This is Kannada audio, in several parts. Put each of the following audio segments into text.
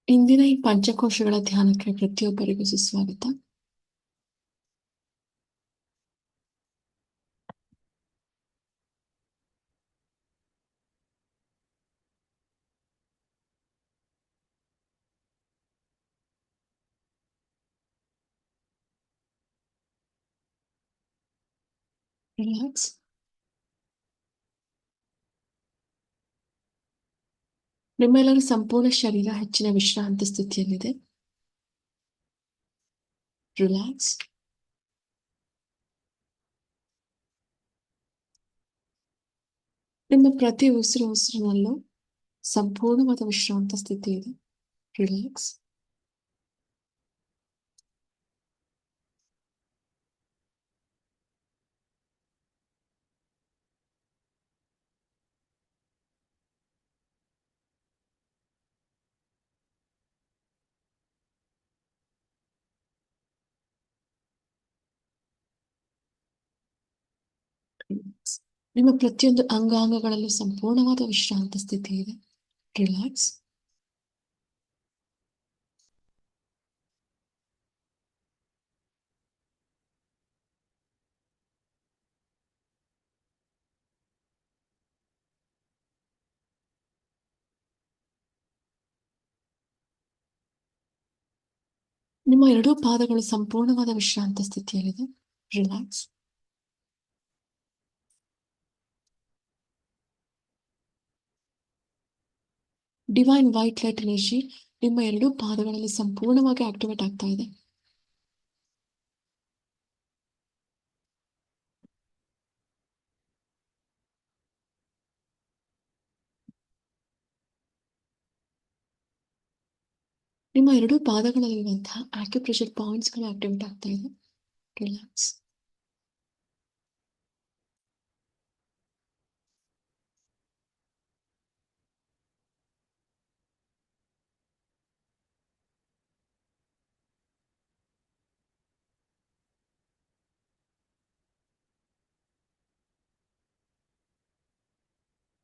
ಇಂದಿನ ಈ ಪಂಚಕೋಶಗಳ ಧ್ಯಾನಕ್ಕೆ ಪ್ರತಿಯೊಬ್ಬರಿಗೂ ಸುಸ್ವಾಗತ. ರಿಲ್ಯಾಕ್ಸ್. ನಿಮ್ಮೆಲ್ಲರ ಸಂಪೂರ್ಣ ಶರೀರ ಹೆಚ್ಚಿನ ವಿಶ್ರಾಂತಿ ಸ್ಥಿತಿಯಲ್ಲಿದೆ. ರಿಲ್ಯಾಕ್ಸ್. ನಿಮ್ಮ ಪ್ರತಿ ಉಸಿರಿನಲ್ಲೂ ಸಂಪೂರ್ಣವಾದ ವಿಶ್ರಾಂತ ಸ್ಥಿತಿ ಇದೆ. ರಿಲ್ಯಾಕ್ಸ್. ರಿಲ್ಯಾಕ್ಸ್. ನಿಮ್ಮ ಪ್ರತಿಯೊಂದು ಅಂಗಾಂಗಗಳಲ್ಲೂ ಸಂಪೂರ್ಣವಾದ ವಿಶ್ರಾಂತ ಸ್ಥಿತಿ ಇದೆ. ರಿಲ್ಯಾಕ್ಸ್. ನಿಮ್ಮ ಎರಡೂ ಪಾದಗಳು ಸಂಪೂರ್ಣವಾದ ವಿಶ್ರಾಂತ ಸ್ಥಿತಿಯಲ್ಲಿದೆ. Relax. Divine white light energy ನಿಮ್ಮ ಎರಡೂ ಪಾದಗಳಲ್ಲಿ ಸಂಪೂರ್ಣವಾಗಿ ಆಕ್ಟಿವೇಟ್ ಆಗ್ತಾ ಇದೆ. ನಿಮ್ಮ ಎರಡೂ ಪಾದಗಳಲ್ಲಿರುವಂತಹ ಆಕ್ಯುಪ್ರೆಷರ್ ಪಾಯಿಂಟ್ಸ್ಗಳು ಆಕ್ಟಿವೇಟ್ ಆಗ್ತಾ ಇದೆ. ರಿಲ್ಯಾಕ್ಸ್.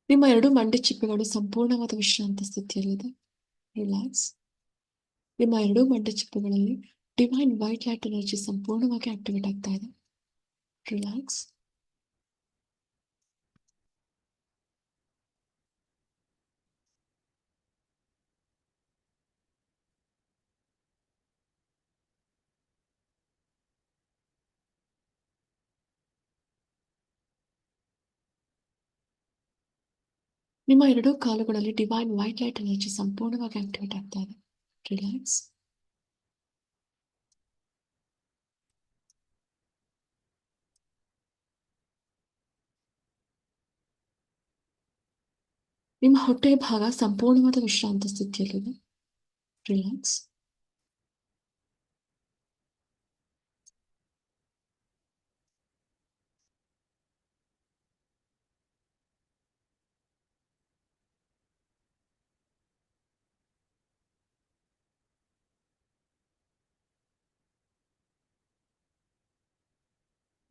ನಿಮ್ಮ ಎರಡು ಮಂಡಿ ಚಿಪ್ಪುಗಳು ಸಂಪೂರ್ಣವಾದ ವಿಶ್ರಾಂತ ಸ್ಥಿತಿಯಲ್ಲಿದೆ. ರಿಲ್ಯಾಕ್ಸ್. ನಿಮ್ಮ ಎರಡೂ ಮಂಡಿ ಚಿಪ್ಪುಗಳಲ್ಲಿ ಡಿವೈನ್ ವೈಟ್ ಲೈಟ್ ಎನರ್ಜಿ ಸಂಪೂರ್ಣವಾಗಿ ಆಕ್ಟಿವೇಟ್ ಆಗ್ತಾ ಇದೆ. ರಿಲ್ಯಾಕ್ಸ್. ನಿಮ್ಮ ಎರಡೂ ಕಾಲುಗಳಲ್ಲಿ ಡಿವೈನ್ ವೈಟ್ ಲೈಟ್ ಎನರ್ಜಿ ಸಂಪೂರ್ಣವಾಗಿ ಆಕ್ಟಿವೇಟ್ ಆಗ್ತಾ ಇದೆ. ರಿಲ್ಯಾಕ್ಸ್. ನಿಮ್ಮ ಹೊಟ್ಟೆಯ ಭಾಗ ಸಂಪೂರ್ಣವಾದ ವಿಶ್ರಾಂತ ಸ್ಥಿತಿಯಲ್ಲಿದೆ. ರಿಲ್ಯಾಕ್ಸ್.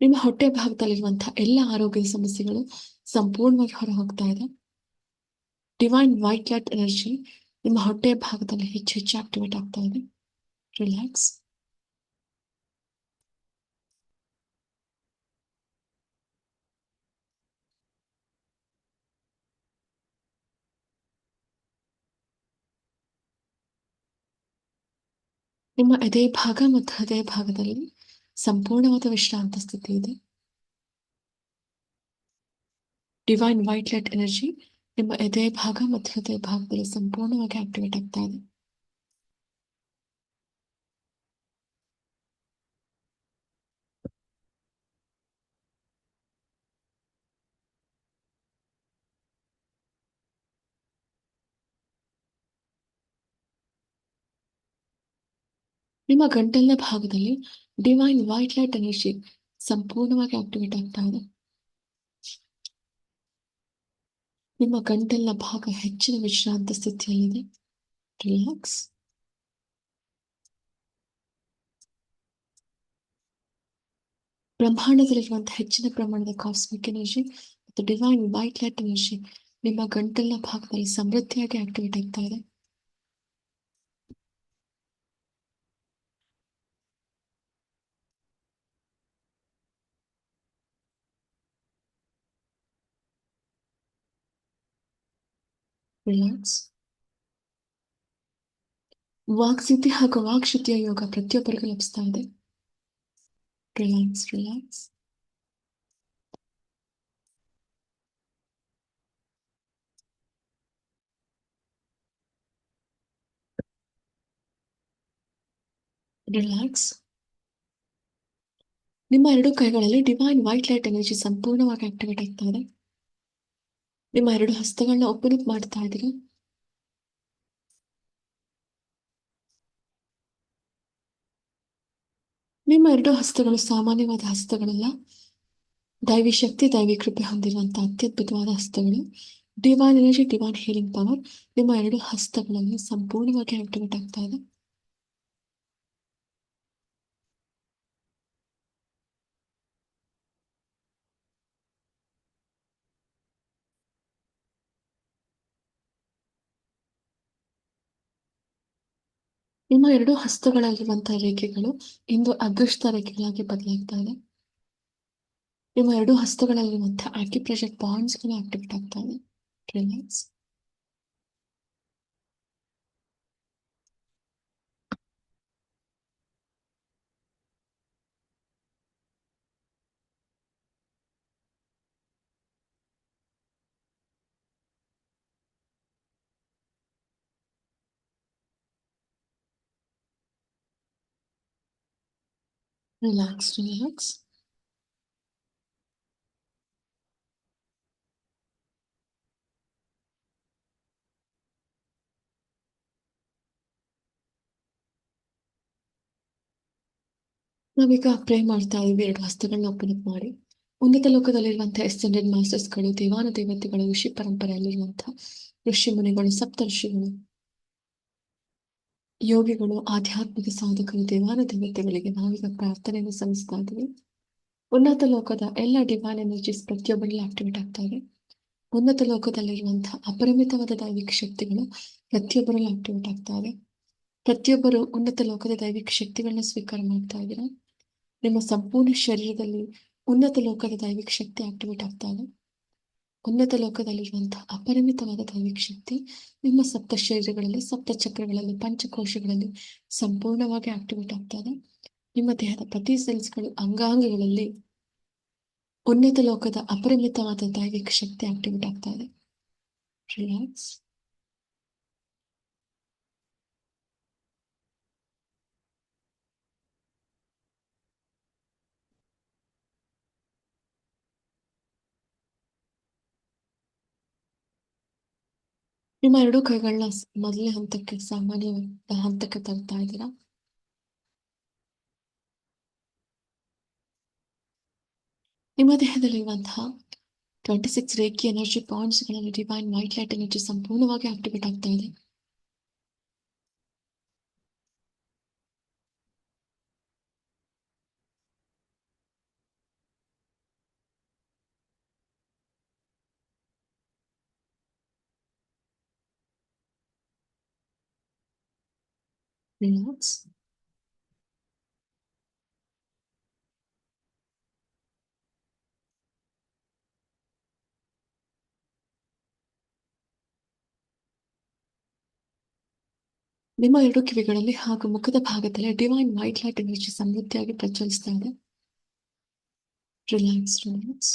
ನಿಮ್ಮ ಹೊಟ್ಟೆ ಭಾಗದಲ್ಲಿರುವಂತಹ ಎಲ್ಲ ಆರೋಗ್ಯದ ಸಮಸ್ಯೆಗಳು ಸಂಪೂರ್ಣವಾಗಿ ಹೊರ ಹೋಗ್ತಾ ಇದೆ. ಡಿವೈನ್ ವೈಟ್ ಲೈಟ್ ಎನರ್ಜಿ ನಿಮ್ಮ ಹೊಟ್ಟೆಯ ಭಾಗದಲ್ಲಿ ಹೆಚ್ಚು ಹೆಚ್ಚು ಆಕ್ಟಿವೇಟ್ ಆಗ್ತಾ ಇದೆ. ರಿಲ್ಯಾಕ್ಸ್. ನಿಮ್ಮ ಎದೆ ಭಾಗ ಮತ್ತು ಹೃದಯ ಭಾಗದಲ್ಲಿ ಸಂಪೂರ್ಣವಾದ ವಿಶ್ರಾಂತ ಸ್ಥಿತಿ ಇದೆ. ಡಿವೈನ್ ವೈಟ್ ಲೈಟ್ ಎನರ್ಜಿ ನಿಮ್ಮ ಎದೆ ಭಾಗ ಮತ್ತು ಹೃದಯ ಭಾಗದಲ್ಲಿ ಸಂಪೂರ್ಣವಾಗಿ ಆಕ್ಟಿವೇಟ್ ಆಗ್ತಾ ಇದೆ. ನಿಮ್ಮ ಗಂಟಲಿನ ಭಾಗದಲ್ಲಿ ಡಿವೈನ್ ವೈಟ್ ಲೈಟ್ ಎನರ್ಜಿ ಸಂಪೂರ್ಣವಾಗಿ ಆಕ್ಟಿವೇಟ್ ಆಗ್ತಾ ಇದೆ. ನಿಮ್ಮ ಗಂಟಲಿನ ಭಾಗ ಹೆಚ್ಚಿನ ವಿಶ್ರಾಂತ ಸ್ಥಿತಿಯಲ್ಲಿದೆ. ರಿಲ್ಯಾಕ್ಸ್. ಬ್ರಹ್ಮಾಂಡದಲ್ಲಿರುವಂತಹ ಹೆಚ್ಚಿನ ಪ್ರಮಾಣದ ಕಾಸ್ಮಿಕ್ ಎನರ್ಜಿ ಮತ್ತು ಡಿವೈನ್ ವೈಟ್ ಲೈಟ್ ಎನರ್ಜಿ ನಿಮ್ಮ ಗಂಟಲಿನ ಭಾಗದಲ್ಲಿ ಸಮೃದ್ಧಿಯಾಗಿ ಆಕ್ಟಿವೇಟ್ ಆಗ್ತಾ ಇದೆ. ರಿಲ್ಯಾಕ್ಸ್. ವಾಕ್ಸಿದ್ಧಿ ಹಾಗೂ ವಾಕ್ಶುದ್ಧಿಯ ಯೋಗ ಪ್ರತಿಯೊಬ್ಬರಿಗೂ ಲಭಿಸ್ತಾ ಇದೆ. Relax, relax. ರಿಲ್ಯಾಕ್ಸ್. ನಿಮ್ಮ ಎರಡು ಕೈಗಳಲ್ಲಿ ಡಿವೈನ್ ವೈಟ್ ಲೈಟ್ ಎನರ್ಜಿ ಸಂಪೂರ್ಣವಾಗಿ ಆಕ್ಟಿವೇಟ್ ಆಗ್ತಾ ಇದೆ. ನಿಮ್ಮ ಎರಡು ಹಸ್ತಗಳನ್ನ ಓಪನ್ ಅಪ್ ಮಾಡ್ತಾ ಇದ್ದೀರಾ. ನಿಮ್ಮ ಎರಡು ಹಸ್ತಗಳು ಸಾಮಾನ್ಯವಾದ ಹಸ್ತಗಳಲ್ಲ. ದೈವಿ ಶಕ್ತಿ, ದೈವಿ ಕೃಪೆ ಹೊಂದಿರುವಂತಹ ಅತ್ಯದ್ಭುತವಾದ ಹಸ್ತಗಳು. Divine energy, divine healing power ನಿಮ್ಮ ಎರಡು ಹಸ್ತಗಳಲ್ಲಿ ಸಂಪೂರ್ಣವಾಗಿ ಆಕ್ಟಿವೇಟ್ ಆಗ್ತಾ ಇದೆ. ನಿಮ್ಮ ಎರಡು ಹಸ್ತಗಳಲ್ಲಿರುವಂತಹ ರೇಖೆಗಳು ಇಂದು ಅದೃಷ್ಟ ರೇಖೆಗಳಾಗಿ ಬದಲಾಗ್ತಾ ಇದೆ. ನಿಮ್ಮ ಎರಡು ಹಸ್ತಗಳಲ್ಲಿರುವಂತಹ ಆಕ್ಯುಪ್ರೆಷರ್ ಪಾಯಿಂಟ್ಸ್ಗಳು ಆಕ್ಟಿವೇಟ್ ಆಗ್ತಾ ಇದೆ. ರಿಲ್ಯಾಕ್ಸ್. Relax, relax. ನಾವೀಗ ಪ್ರೇ ಮಾಡ್ತಾ ಇದೀವಿ. ಎರಡು ಹಸ್ತಗಳನ್ನ ಓಪನ್ ಅಪ್ ಮಾಡಿ ಉನ್ನತ ಲೋಕದಲ್ಲಿರುವಂತಹ ಎಕ್ಸ್ಟೆಂಡೆಡ್ ಮಾಸ್ಟರ್ಸ್ಗಳು, ದೇವಾನು ದೇವತೆಗಳು, ಋಷಿ ಪರಂಪರೆಯಲ್ಲಿರುವಂತಹ ಋಷಿ ಮುನಿಗಳು, ಸಪ್ತ ಋಷಿಗಳು, ಯೋಗಿಗಳು, ಆಧ್ಯಾತ್ಮಿಕ ಸಾಧಕರು, ದೇವಾನು ದೇವತೆಗಳಿಗೆ ನಾವೀಗ ಪ್ರಾರ್ಥನೆಯನ್ನು ಸಲ್ಲಿಸ್ತಾ ಇದ್ದೀವಿ. ಉನ್ನತ ಲೋಕದ ಎಲ್ಲ ಡಿವೈನ್ ಎನರ್ಜೀಸ್ ಪ್ರತಿಯೊಬ್ಬರಲ್ಲಿ ಆಕ್ಟಿವೇಟ್ ಆಗ್ತಾ ಇದೆ. ಉನ್ನತ ಲೋಕದಲ್ಲಿರುವಂತಹ ಅಪರಿಮಿತವಾದ ದೈವಿಕ ಶಕ್ತಿಗಳು ಪ್ರತಿಯೊಬ್ಬರಲ್ಲಿ ಆಕ್ಟಿವೇಟ್ ಆಗ್ತಾ ಇದೆ. ಪ್ರತಿಯೊಬ್ಬರು ಉನ್ನತ ಲೋಕದ ದೈವಿಕ ಶಕ್ತಿಗಳನ್ನ ಸ್ವೀಕಾರ ಮಾಡ್ತಾ ಇದ್ದೀರಾ. ನಿಮ್ಮ ಸಂಪೂರ್ಣ ಶರೀರದಲ್ಲಿ ಉನ್ನತ ಲೋಕದ ದೈವಿಕ ಶಕ್ತಿ ಆಕ್ಟಿವೇಟ್ ಆಗ್ತಾ ಇದೆ. ಉನ್ನತ ಲೋಕದಲ್ಲಿರುವಂತಹ ಅಪರಿಮಿತವಾದ ದೈವಿಕ ಶಕ್ತಿ ನಿಮ್ಮ ಸಪ್ತ ಶರೀರಗಳಲ್ಲಿ, ಸಪ್ತ ಚಕ್ರಗಳಲ್ಲಿ, ಪಂಚಕೋಶಗಳಲ್ಲಿ ಸಂಪೂರ್ಣವಾಗಿ ಆಕ್ಟಿವೇಟ್ ಆಗ್ತಾ ಇದೆ. ನಿಮ್ಮ ದೇಹದ ಪ್ರತಿ ಸೆಲ್ಸ್ಗಳು, ಅಂಗಾಂಗಗಳಲ್ಲಿ ಉನ್ನತ ಲೋಕದ ಅಪರಿಮಿತವಾದ ದೈವಿಕ ಶಕ್ತಿ ಆಕ್ಟಿವೇಟ್ ಆಗ್ತಾ ಇದೆ. ರಿಲ್ಯಾಕ್ಸ್. ನಿಮ್ಮ ಎರಡೂ ಕೈಗಳನ್ನ ಮೊದಲನೇ ಹಂತಕ್ಕೆ, ಸಾಮಾನ್ಯ ಹಂತಕ್ಕೆ ತರ್ತಾ ಇದ್ದೀರಾ. ನಿಮ್ಮ ದೇಹದಲ್ಲಿರುವಂತಹ 26 ರೇಖಿ ಎನರ್ಜಿ ಪಾಯಿಂಟ್ಸ್ಗಳಲ್ಲಿ ಡಿವೈನ್ ವೈಟ್ ಲೈಟ್ ಎನರ್ಜಿ ಸಂಪೂರ್ಣವಾಗಿ ಆಕ್ಟಿವೇಟ್ ಆಗ್ತಾ ಇದೆ. ರಿಲ್ಯಾಕ್ಸ್. ನಿಮ್ಮ ಎರಡು ಕಿವಿಗಳಲ್ಲಿ ಹಾಗೂ ಮುಖದ ಭಾಗದಲ್ಲಿ ಡಿವೈನ್ ವೈಟ್ ಲೈಟ್ ಎನರ್ಜಿ ಸಮೃದ್ಧಿಯಾಗಿ ಪ್ರಜ್ವಲಿಸ್ತಾ ಇದೆ. Relax, relax.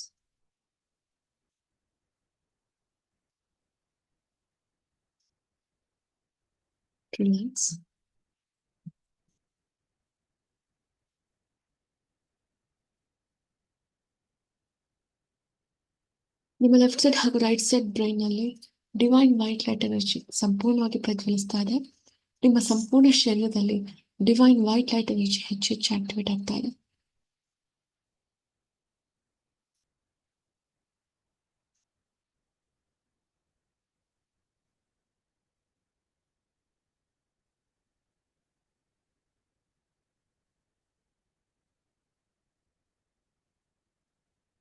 ರಿಲ್ಯಾಕ್ಸ್. ನಿಮ್ಮ ಲೆಫ್ಟ್ ಸೈಡ್ ಹಾಗೂ ರೈಟ್ ಸೈಡ್ ಬ್ರೈನ್ ನಲ್ಲಿ ಡಿವೈನ್ ವೈಟ್ ಲೈಟ್ ಎನರ್ಜಿ ಸಂಪೂರ್ಣವಾಗಿ ಪ್ರಜ್ವಲಿಸ್ತಾ ಇದೆ. ನಿಮ್ಮ ಸಂಪೂರ್ಣ ಶರೀರದಲ್ಲಿ ಡಿವೈನ್ ವೈಟ್ ಲೈಟ್ ಎನರ್ಜಿ ಹೆಚ್ಚು ಹೆಚ್ಚು ಆಕ್ಟಿವೇಟ್ ಆಗ್ತಾ ಇದೆ.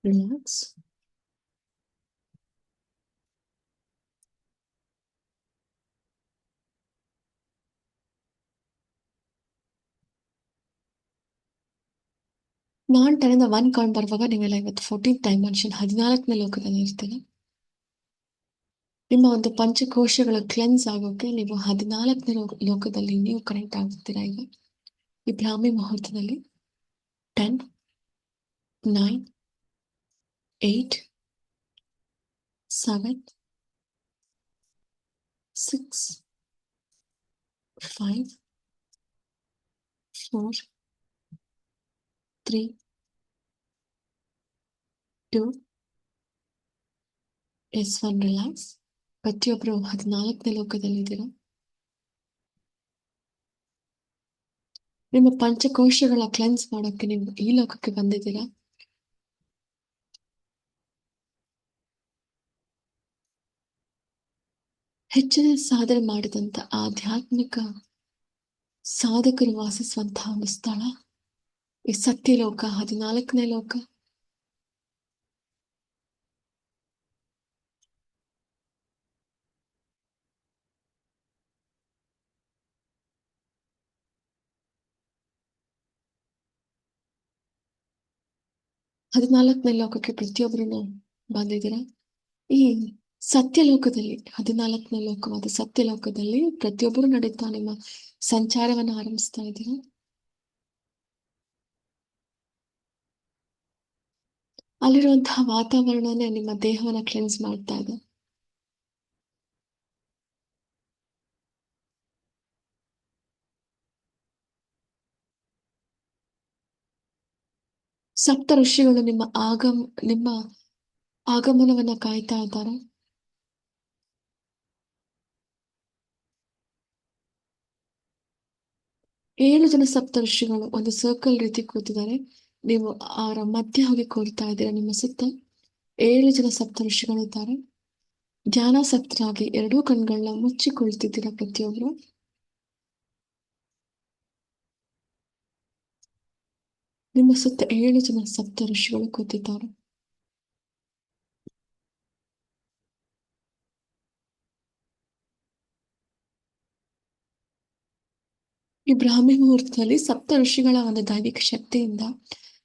ರಿಲ್ಯಾಕ್ಸ್. ನಾನ್ 10 ಇಂದ 1 ಕೌಂಟ್ ಬರುವಾಗ ನೀವೆಲ್ಲ ಇವತ್ತು 14th ಡೈಮೆನ್ಷನ್ 14ನೇ ಲೋಕದಲ್ಲಿ ಇರ್ತೀರ. ನಿಮ್ಮ ಒಂದು ಪಂಚಕೋಶಗಳ ಕ್ಲೆನ್ಸ್ ಆಗೋಕೆ ನೀವು 14ನೇ ಲೋಕದಲ್ಲಿ ನೀವು ಕನೆಕ್ಟ್ ಆಗ್ತೀರಾ ಈಗ ಈ ಬ್ರಾಹ್ಮಿ ಮುಹೂರ್ತದಲ್ಲಿ. 10, 9, 8, 7, 6, 5, 4, 3, 2, S1 ರಿಲ್ಯಾಕ್ಸ್. ಪ್ರತಿಯೊಬ್ಬರು 14ನೇ ಲೋಕದಲ್ಲಿದ್ದೀರಾ. ನಿಮ್ಮ ಪಂಚಕೋಶಗಳ ಕ್ಲೆನ್ಸ್ ಮಾಡೋಕೆ ನೀವು ಈ ಲೋಕಕ್ಕೆ ಬಂದಿದ್ದೀರಾ. ಹೆಚ್ಚಿನ ಸಾಧನೆ ಮಾಡಿದಂತ ಆಧ್ಯಾತ್ಮಿಕ ಸಾಧಕರು ವಾಸಿಸುವಂತಹ ಒಂದು ಸ್ಥಳ ಈ ಸತ್ಯಲೋಕ, 14ನೇ ಲೋಕ. ಹದಿನಾಲ್ಕನೇ ಲೋಕಕ್ಕೆ ಪ್ರತಿಯೊಬ್ಬರು ಬಂದಿದ್ದೀರಾ. ಈ ಸತ್ಯಲೋಕದಲ್ಲಿ 14ನೇ ಲೋಕವಾದ ಸತ್ಯಲೋಕದಲ್ಲಿ ಪ್ರತಿಯೊಬ್ಬರು ನಡೀತಾ ನಿಮ್ಮ ಸಂಚಾರವನ್ನು ಆರಂಭಿಸ್ತಾ ಇದ್ದೀರಾ. ಅಲ್ಲಿರುವಂತಹ ವಾತಾವರಣನೇ ನಿಮ್ಮ ದೇಹವನ್ನ ಕ್ಲೆನ್ಸ್ ಮಾಡ್ತಾ ಇದೆ. ಸಪ್ತ ಋಷಿಗಳು ನಿಮ್ಮ ಆಗಮನವನ್ನ ಕಾಯ್ತಾ ಇದ್ದಾರೆ. ಏಳು ಜನ ಸಪ್ತ ಋಷಿಗಳು ಒಂದು ಸರ್ಕಲ್ ರೀತಿ ಕೂತಿದ್ದಾರೆ. ನೀವು ಅವರ ಮಧ್ಯೆ ಹೋಗಿ ಕೂರ್ತಾ ಇದ್ದೀರಾ. ನಿಮ್ಮ ಸುತ್ತ 7 ಜನ ಸಪ್ತ ಋಷಿಗಳಿದ್ದಾರೆ. ಧ್ಯಾನಾಸಕ್ತರಾಗಿ ಎರಡೂ ಕಣ್ಗಳನ್ನ ಮುಚ್ಚಿಕೊಳ್ತಿದ್ದೀರಾ ಪ್ರತಿಯೊಬ್ರು. ನಿಮ್ಮ ಸುತ್ತ 7 ಜನ ಸಪ್ತ ಋಷಿಗಳು ಕೂತಿದ್ದಾರೆ. ಈ ಬ್ರಾಹ್ಮಿ ಮುಹೂರ್ತದಲ್ಲಿ ಸಪ್ತ ಋಷಿಗಳ ಒಂದು ದೈವಿಕ ಶಕ್ತಿಯಿಂದ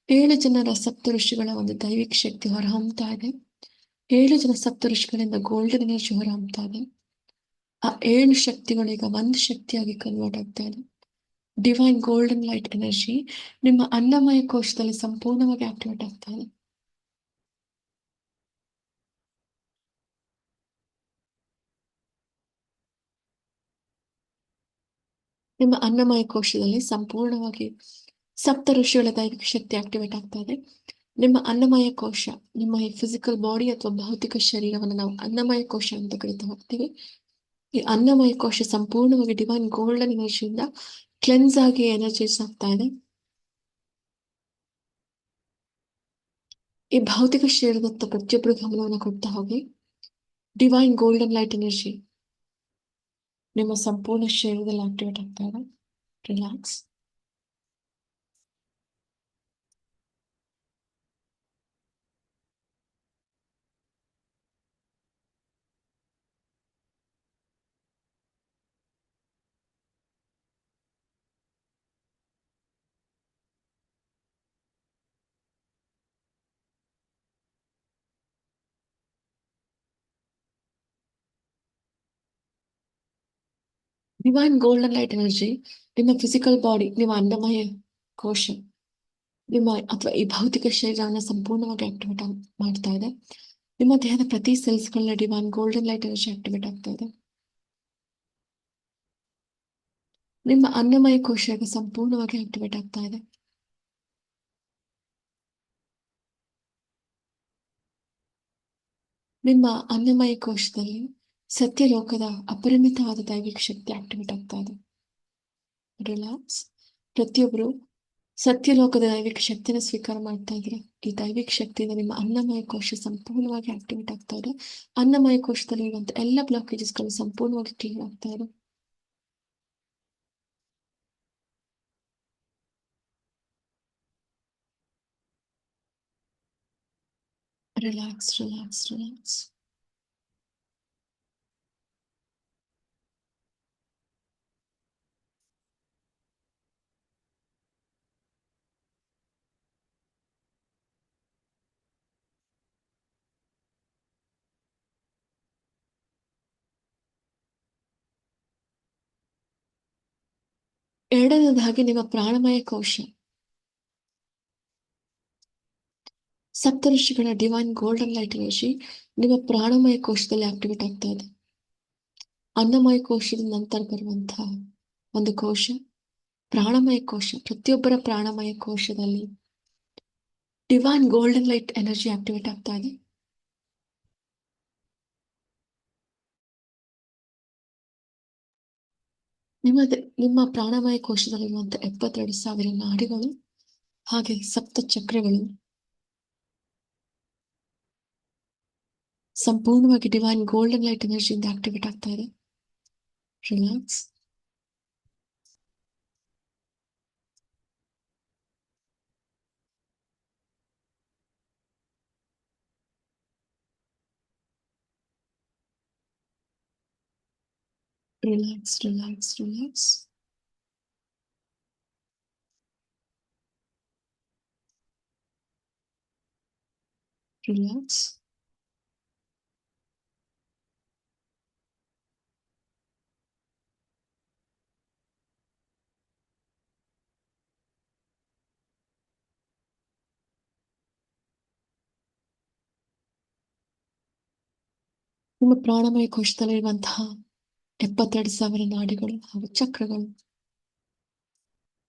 7 ಜನರ ಸಪ್ತ ಋಷಿಗಳ ಒಂದು ದೈವಿಕ ಶಕ್ತಿ ಹೊರಹೊಮ್ತಾ ಇದೆ. 7 ಜನ ಸಪ್ತ ಋಷಿಗಳಿಂದ ಗೋಲ್ಡನ್ ಎನರ್ಜಿ ಹೊರಹೊಮ್ತಾ ಇದೆ. ಆ 7 ಶಕ್ತಿಗಳು ಈಗ ಒಂದು ಶಕ್ತಿಯಾಗಿ ಕನ್ವರ್ಟ್ ಆಗ್ತಾ ಇದೆ. ಡಿವೈನ್ ಗೋಲ್ಡನ್ ಲೈಟ್ ಎನರ್ಜಿ ನಿಮ್ಮ ಅನ್ನಮಯ ಕೋಶದಲ್ಲಿ ಸಂಪೂರ್ಣವಾಗಿ ಆಕ್ಟಿವೇಟ್ ಆಗ್ತಾ ಇದೆ. ನಿಮ್ಮ ಅನ್ನಮಯ ಕೋಶದಲ್ಲಿ ಸಂಪೂರ್ಣವಾಗಿ ಸಪ್ತ ಋಷಿಗಳ ದೈವಿಕ ಶಕ್ತಿ ಆಕ್ಟಿವೇಟ್ ಆಗ್ತಾ ಇದೆ. ನಿಮ್ಮ ಅನ್ನಮಯ ಕೋಶ, ನಿಮ್ಮ ಈ ಫಿಸಿಕಲ್ ಬಾಡಿ ಅಥವಾ ಭೌತಿಕ ಶರೀರವನ್ನು ನಾವು ಅನ್ನಮಯ ಕೋಶ ಅಂತ ಕರಿತಾ ಹೋಗ್ತೀವಿ. ಈ ಅನ್ನಮಯ ಕೋಶ ಸಂಪೂರ್ಣವಾಗಿ ಡಿವೈನ್ ಗೋಲ್ಡನ್ ಎನರ್ಜಿಯಿಂದ ಕ್ಲೆನ್ಸ್ ಆಗಿ ಎನರ್ಜೈಸ್ ಆಗ್ತಾ ಇದೆ. ಈ ಭೌತಿಕ ಶರೀರದತ್ತ ಪ್ರತಿಯೊಬ್ಬರು ಗಮನವನ್ನು ಕೊಡ್ತಾ ಹೋಗಿ. ಡಿವೈನ್ ಗೋಲ್ಡನ್ ಲೈಟ್ ಎನರ್ಜಿ ನಿಮ್ಮ ಸಂಪೂರ್ಣ ಶರೀರದಲ್ಲಿ ಆಕ್ಟಿವೇಟ್ ಆಗ್ತಾ ಇದೆ. Relax. Divine golden light energy ನಿಮ್ಮ ಫಿಸಿಕಲ್ ಬಾಡಿ, ನಿಮ್ಮ ಅನ್ನಮಯ ಕೋಶ, ನಿಮ್ಮ ಅಥವಾ ಈ ಭೌತಿಕ ಶರೀರವನ್ನು ಸಂಪೂರ್ಣವಾಗಿ ಆಕ್ಟಿವೇಟ್ ಮಾಡ್ತಾ ಇದೆ. ನಿಮ್ಮ ದೇಹದ ಪ್ರತಿ ಸೆಲ್ಸ್ಗಳನ್ನ divine golden light energy activate ಆಗ್ತಾ ಇದೆ. ನಿಮ್ಮ ಅನ್ನಮಯ ಕೋಶ ಈಗ ಸಂಪೂರ್ಣವಾಗಿ ಆಕ್ಟಿವೇಟ್ ಆಗ್ತಾ ಇದೆ. ನಿಮ್ಮ ಅನ್ನಮಯ ಕೋಶದಲ್ಲಿ ಸತ್ಯಲೋಕದ ಅಪರಿಮಿತವಾದ ದೈವಿಕ ಶಕ್ತಿ ಆಕ್ಟಿವೇಟ್ ಆಗ್ತಾ ಇದೆ. ರಿಲ್ಯಾಕ್ಸ್. ಪ್ರತಿಯೊಬ್ಬರು ಸತ್ಯಲೋಕದ ದೈವಿಕ ಶಕ್ತಿನ ಸ್ವೀಕಾರ ಮಾಡ್ತಾ ಇದ್ದೀರಾ. ಈ ದೈವಿಕ ಶಕ್ತಿಯಿಂದ ನಿಮ್ಮ ಅನ್ನಮಯ ಕೋಶ ಸಂಪೂರ್ಣವಾಗಿ ಆಕ್ಟಿವೇಟ್ ಆಗ್ತಾ ಇದೆ. ಅನ್ನಮಯ ಕೋಶದಲ್ಲಿ ಇರುವಂತ ಎಲ್ಲ ಬ್ಲಾಕೇಜಸ್ಗಳು ಸಂಪೂರ್ಣವಾಗಿ ಕ್ಲಿಯರ್ ಆಗ್ತಾ ಇದೆ. Relax, relax, relax. ಎರಡನೇದಾಗಿ ನಿಮ್ಮ ಪ್ರಾಣಮಯ ಕೋಶ. ಸಪ್ತಋಷಿಗಳ ಡಿವೈನ್ ಗೋಲ್ಡನ್ ಲೈಟ್ ಎನರ್ಜಿ ನಿಮ್ಮ ಪ್ರಾಣಮಯ ಕೋಶದಲ್ಲಿ ಆಕ್ಟಿವೇಟ್ ಆಗ್ತಾ ಇದೆ. ಅನ್ನಮಯ ಕೋಶದ ನಂತರ ಬರುವಂತಹ ಒಂದು ಕೋಶ ಪ್ರಾಣಮಯ ಕೋಶ. ಪ್ರತಿಯೊಬ್ಬರ ಪ್ರಾಣಮಯ ಕೋಶದಲ್ಲಿ divine golden light energy activate ಆಗ್ತಾ ಇದೆ. ನಿಮ್ಮ ಪ್ರಾಣಮಯ ಕೋಶದಲ್ಲಿರುವಂತಹ 72,000 ನಾಡಿಗಳು ಹಾಗೆ ಸಪ್ತ ಚಕ್ರಗಳು ಸಂಪೂರ್ಣವಾಗಿ ಡಿವೈನ್ ಗೋಲ್ಡನ್ ಲೈಟ್ ಎನರ್ಜಿಯಿಂದ ಆಕ್ಟಿವೇಟ್ ಆಗ್ತಾ ಇದೆ. Relax. Relax, relax, relax. Relax. ನಿಮ್ಮ ಪ್ರಾಣಮಯ ಕೋಶದಲ್ಲಿರುವಂತಹ 72,000 ನಾಡಿಗಳು ಹಾಗೂ ಚಕ್ರಗಳು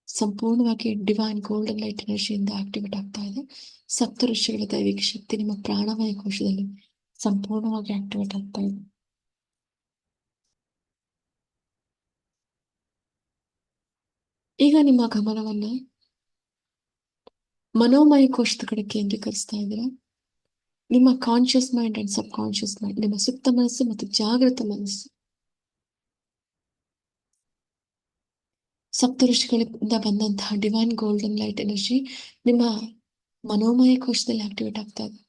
ಸಂಪೂರ್ಣವಾಗಿ ಡಿವೈನ್ ಗೋಲ್ಡನ್ ಲೈಟ್ ಎನರ್ಜಿಯಿಂದ ಆಕ್ಟಿವೇಟ್ ಆಗ್ತಾ ಇದೆ. ಸಪ್ತ ಋಷಿಗಳ ದೈವಿಕ ಶಕ್ತಿ ನಿಮ್ಮ ಪ್ರಾಣಮಯ ಕೋಶದಲ್ಲಿ ಸಂಪೂರ್ಣವಾಗಿ ಆಕ್ಟಿವೇಟ್ ಆಗ್ತಾ ಇದೆ. ಈಗ ನಿಮ್ಮ ಗಮನವನ್ನ ಮನೋಮಯ ಕೋಶದ ಕಡೆ ಕೇಂದ್ರೀಕರಿಸ್ತಾ ಇದ್ದೀರಾ. ನಿಮ್ಮ conscious mind and sub conscious mind, ನಿಮ್ಮ ಸುಪ್ತ ಮನಸ್ಸು ಮತ್ತು ಜಾಗೃತ ಮನಸ್ಸು ಸಪ್ತ ಋಷಿಗಳಿಂದ ಬಂದಂತಹ ಡಿವೈನ್ ಗೋಲ್ಡನ್ ಲೈಟ್ ಎನರ್ಜಿ ನಿಮ್ಮ ಮನೋಮಯ ಕೋಶದಲ್ಲಿ ಆಕ್ಟಿವೇಟ್ ಆಗ್ತಾ ಇದೆ.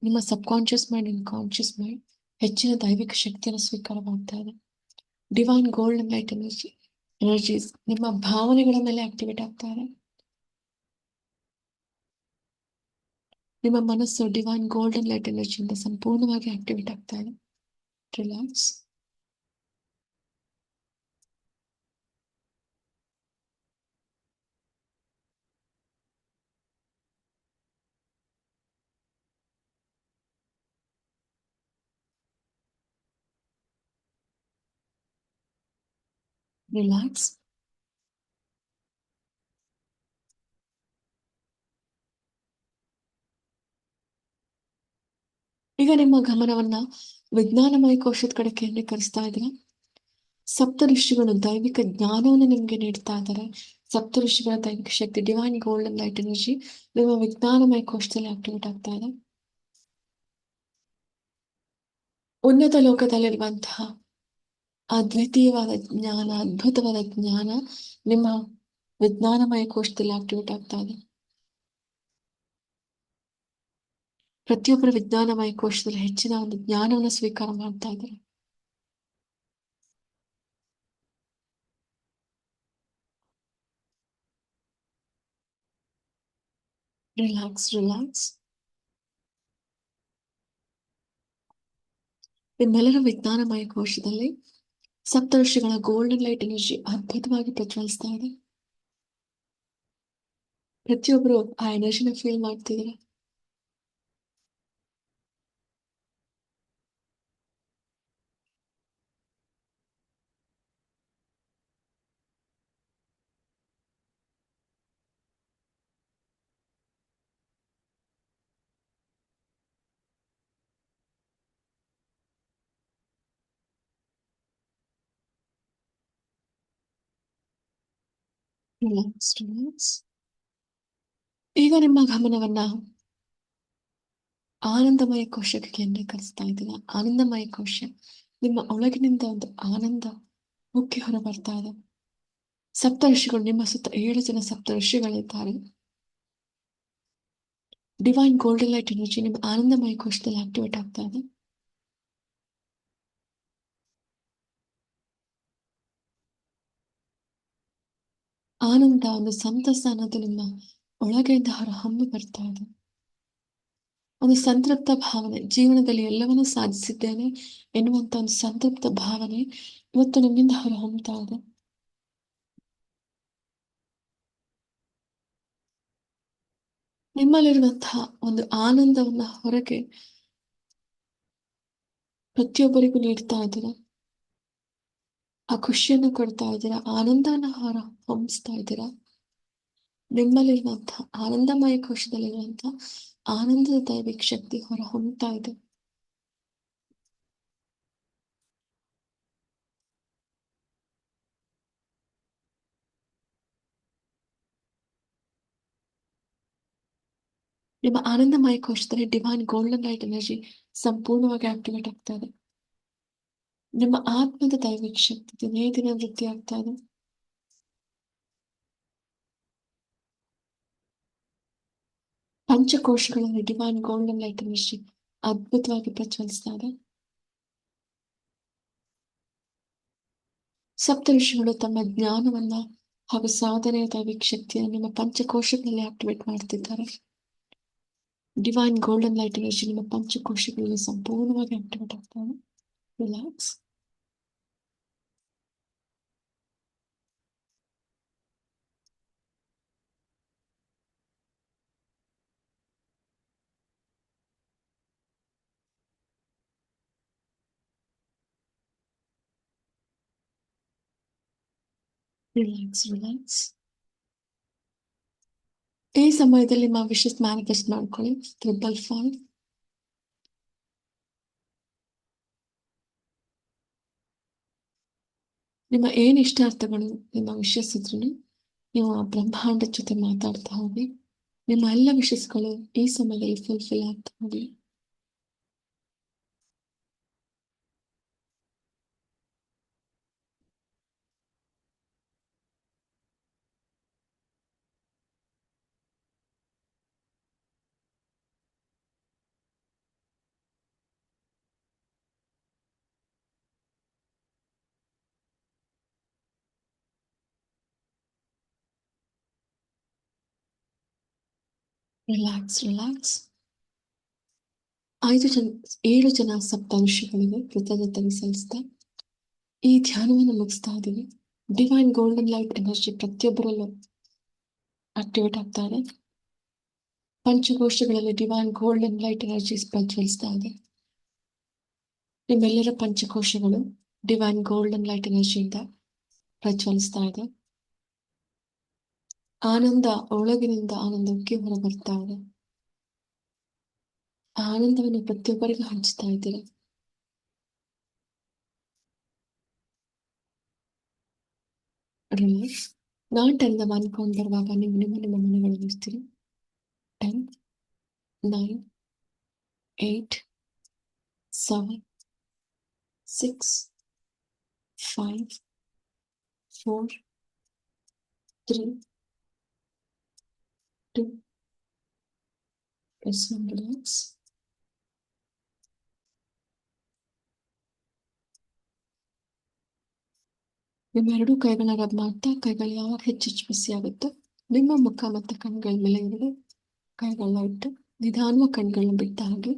ನಿಮ್ಮ subconscious mind and conscious mind ಹೆಚ್ಚಿನ ದೈವಿಕ ಶಕ್ತಿಯನ್ನು ಸ್ವೀಕಾರ ಮಾಡ್ತಾ ಇದೆ. ಡಿವೈನ್ ಗೋಲ್ಡನ್ ಲೈಟ್ ಎನರ್ಜೀಸ್ ನಿಮ್ಮ ಭಾವನೆಗಳ ಮೇಲೆ ಆಕ್ಟಿವೇಟ್ ಆಗ್ತಾ ಇದೆ. ನಿಮ್ಮ ಮನಸ್ಸು ಡಿವೈನ್ ಗೋಲ್ಡನ್ ಲೈಟ್ ಎನರ್ಜಿಯಿಂದ ಸಂಪೂರ್ಣವಾಗಿ ಆಕ್ಟಿವೇಟ್ ಆಗ್ತಾ ಇದೆ. ರಿಲ್ಯಾಕ್ಸ್. ರಿಲ್ಯಾಕ್ಸ್. ಈಗ ನಿಮ್ಮ ಗಮನವನ್ನ ವಿಜ್ಞಾನಮಯ ಕೋಶದ ಕಡೆ ಕೇಂದ್ರೀಕರಿಸ್ತಾ ಇದ್ದೀರಾ. ಸಪ್ತ ಋಷಿಗಳು ದೈವಿಕ ಜ್ಞಾನವನ್ನು ನಿಮ್ಗೆ ನೀಡ್ತಾ ಇದ್ದಾರೆ. ಸಪ್ತ ಋಷಿಗಳ ದೈವಿಕ ಶಕ್ತಿ ಡಿವೈನ್ ಗೋಲ್ಡನ್ ಲೈಟ್ ಎನರ್ಜಿ ನಿಮ್ಮ ವಿಜ್ಞಾನಮಯ ಕೋಶದಲ್ಲಿ ಆಕ್ಟಿವೇಟ್ ಆಗ್ತಾ ಇದೆ. ಉನ್ನತ ಲೋಕದಲ್ಲಿರುವಂತಹ ಅದ್ವಿತೀಯವಾದ ಜ್ಞಾನ, ಅದ್ಭುತವಾದ ಜ್ಞಾನ ನಿಮ್ಮ ವಿಜ್ಞಾನಮಯ ಕೋಶದಲ್ಲಿ ಆಕ್ಟಿವೇಟ್ ಆಗ್ತಾ ಇದೆ. ಪ್ರತಿಯೊಬ್ಬರ ವಿಜ್ಞಾನಮಯ ಕೋಶದಲ್ಲಿ ಹೆಚ್ಚಿನ ಒಂದು ಜ್ಞಾನವನ್ನು ಸ್ವೀಕಾರ ಮಾಡ್ತಾ ಇದ್ದಾರೆ. Relax, relax. ನಿಮ್ಮೆಲ್ಲರ ವಿಜ್ಞಾನಮಯ ಕೋಶದಲ್ಲಿ ಸಪ್ತಋಷಿಗಳ ಗೋಲ್ಡನ್ ಲೈಟ್ ಎನರ್ಜಿ ಅದ್ಭುತವಾಗಿ ಪ್ರಜ್ವಲಿಸ್ತಾ ಇದೆ. ಪ್ರತಿಯೊಬ್ಬರು ಆ ಎನರ್ಜಿನ ಫೀಲ್ ಮಾಡ್ತಿದ್ದಾರೆ. Relax, relax. ಈಗ ನಿಮ್ಮ ಗಮನವನ್ನ ಆನಂದಮಯ ಕೋಶಕ್ಕೆ ಕೇಂದ್ರೀಕರಿಸ್ತಾ ಇದ್ದೀರಾ. ಆನಂದಮಯ ಕೋಶ ನಿಮ್ಮ ಒಳಗಿನಿಂದ ಒಂದು ಆನಂದ ಮುಖ್ಯ ಹೊರ ಬರ್ತಾ ಇದೆ. ಸಪ್ತ ಋಷಿಗಳು ನಿಮ್ಮ ಸುತ್ತ 7 ಜನ ಸಪ್ತ ಋಷಿಗಳಿದ್ದಾರೆ. ಡಿವೈನ್ ಗೋಲ್ಡನ್ ಲೈಟ್ ಎನರ್ಜಿ ನಿಮ್ಮ ಆನಂದಮಯ ಕೋಶದಲ್ಲಿ ಆಕ್ಟಿವೇಟ್ ಆಗ್ತಾ ಇದೆ. ಆನಂದ, ಒಂದು ಸಂತಸ ಅನ್ನೋದು ನಿಮ್ಮ ಒಳಗೆಯಿಂದ ಹೊರಹೊಮ್ಮಿ ಬರ್ತಾ ಇದೆ. ಒಂದು ಸಂತೃಪ್ತ ಭಾವನೆ, ಜೀವನದಲ್ಲಿ ಎಲ್ಲವನ್ನೂ ಸಾಧಿಸಿದ್ದೇನೆ ಎನ್ನುವಂತ ಒಂದು ಸಂತೃಪ್ತ ಭಾವನೆ ಇವತ್ತು ನಿಮ್ಮಿಂದ ಹೊರಹೊಮ್ಮತಾ ಇದೆ. ನಿಮ್ಮಲ್ಲಿರುವಂತಹ ಒಂದು ಆನಂದವನ್ನ ಹೊರಗೆ ಪ್ರತಿಯೊಬ್ಬರಿಗೂ ನೀಡ್ತಾ ಇದ್ದೀರಾ. ಆ ಖುಷಿಯನ್ನು ಕೊಡ್ತಾ ಇದ್ದೀರಾ, ಆನಂದವನ್ನ ಹೊರ ಹೊಮ್ಮಿಸ್ತಾ ಇದ್ದೀರಾ. ನಿಮ್ಮಲ್ಲಿರುವಂತಹ ಆನಂದಮಯ ಕೋಶದಲ್ಲಿರುವಂತಹ ಆನಂದದ ದೈವಿಕ ಶಕ್ತಿ ಹೊರ ಹೊಮ್ತಾ ಇದೆ. ನಿಮ್ಮ ಆನಂದಮಯ ಕೋಶದಲ್ಲಿ ಡಿವೈನ್ ಗೋಲ್ಡನ್ ಲೈಟ್ ಎನರ್ಜಿ ಸಂಪೂರ್ಣವಾಗಿ ಆಕ್ಟಿವೇಟ್ ಆಗ್ತಾ ಇದೆ. ನಿಮ್ಮ ಆತ್ಮದ ದೈವಿಕ ಶಕ್ತಿ ದಿನೇ ದಿನ ವೃದ್ಧಿ ಆಗ್ತಾ ಇದೆ. ಪಂಚಕೋಶಗಳಲ್ಲಿ ಡಿವೈನ್ ಗೋಲ್ಡನ್ ಲೈಟ್ ಎನರ್ಜಿ ಅದ್ಭುತವಾಗಿ ಪ್ರಜ್ವಲಿಸ್ತಾ ಇದೆ. ಸಪ್ತ ಋಷಿಗಳು ತಮ್ಮ ಜ್ಞಾನವನ್ನ ಹಾಗೂ ಸಾಧನೆಯ ದೈವಿಕ ಶಕ್ತಿಯನ್ನು ನಿಮ್ಮ ಪಂಚಕೋಶಗಳಲ್ಲಿ ಆಕ್ಟಿವೇಟ್ ಮಾಡ್ತಿದ್ದಾರೆ. ಡಿವೈನ್ ಗೋಲ್ಡನ್ ಲೈಟ್ ಎನರ್ಜಿ ನಿಮ್ಮ ಪಂಚಕೋಶಗಳಲ್ಲಿ ಸಂಪೂರ್ಣವಾಗಿ ಆಕ್ಟಿವೇಟ್ ಆಗ್ತಾ ಇದೆ. ರಿಲ್ಯಾಕ್ಸ್. Relax relax. ಈ ಸಮಯದಲ್ಲಿ ನಿಮ್ಮ ವಿಶಸ್ ಮ್ಯಾನಿಫೆಸ್ಟ್ ಮಾಡ್ಕೊಳ್ಳಿ. 555. ನಿಮ್ಮ ಏನ್ ಇಷ್ಟಾರ್ಥಗಳು ನಿಮ್ಮ ವಿಶಸ್ ಇದ್ರು ನೀವು ಆ ಬ್ರಹ್ಮಾಂಡದ ಜೊತೆ ಮಾತಾಡ್ತಾ ಹೋಗಿ. ನಿಮ್ಮ ಎಲ್ಲ ವಿಶಸ್ಗಳು ಈ ಸಮಯದಲ್ಲಿ ಫುಲ್ಫಿಲ್ ಆಗ್ತಾ ಹೋಗಿ. Relax relax. 7 ಜನ ಸಪ್ತಋಷಿಗಳಿಗೆ ಕೃತಜ್ಞತೆ ಸಲ್ಲಿಸ್ತಾ ಈ ಧ್ಯಾನವನ್ನು ಮುಗಿಸ್ತಾ ಇದ್ದೀವಿ. ಡಿವೈನ್ ಗೋಲ್ಡನ್ ಲೈಟ್ ಎನರ್ಜಿ ಪ್ರತಿಯೊಬ್ಬರಲ್ಲೂ ಆಕ್ಟಿವೇಟ್ ಆಗ್ತಾ ಇದೆ. ಪಂಚಕೋಶಗಳಲ್ಲಿ ಡಿವೈನ್ ಗೋಲ್ಡನ್ ಲೈಟ್ ಎನರ್ಜಿ ಪ್ರಜ್ವಲಿಸ್ತಾ ಇದೆ. ನಿಮ್ಮೆಲ್ಲರ ಪಂಚಕೋಶಗಳು ಡಿವೈನ್ ಗೋಲ್ಡನ್ ಲೈಟ್ ಎನರ್ಜಿಯಿಂದ ಪ್ರಜ್ವಲಿಸ್ತಾ ಇದೆ. ಆನಂದ ಒಳಗಿನಿಂದ ಆನಂದ ಉಕ್ಕಿ ಹೊರ ಬರ್ತಾ ಇದೆ. ಆನಂದವನ್ನು ಪ್ರತಿಯೊಬ್ಬರಿಗೂ ಹಂಚ್ತಾ ಇದ್ದೀರಾ. ರಿಲ್ಯಾಕ್ಸ್. ನಾನು 10 ಅನ್ಕೊಂಡು ಬರುವಾಗ ನೀವು ನಿಮ್ಮ ಮನೆಗಳನ್ನು ಇರ್ತೀರಿ. 10, 9, 8, 7, 6, 5, 4, 3, 2, ರಿಲ್ಯಾಕ್ಸ್. ನಿಮ್ಮ ಎರಡೂ ಕೈಗಳನ್ನ ರಬ್ ಮಾಡ್ತಾ ಕೈಗಳು ಯಾವಾಗ ಹೆಚ್ಚು ಬಿಸಿ ಆಗುತ್ತೋ ನಿಮ್ಮ ಮುಖ ಮತ್ತು ಕಣ್ಗಳ ಮೇಲೆ ಎರಡು ಕೈಗಳನ್ನ ಇಟ್ಟು ನಿಧಾನವಾಗಿ ಕಣ್ಗಳನ್ನ ಬಿಟ್ಟ ಹಾಗೆ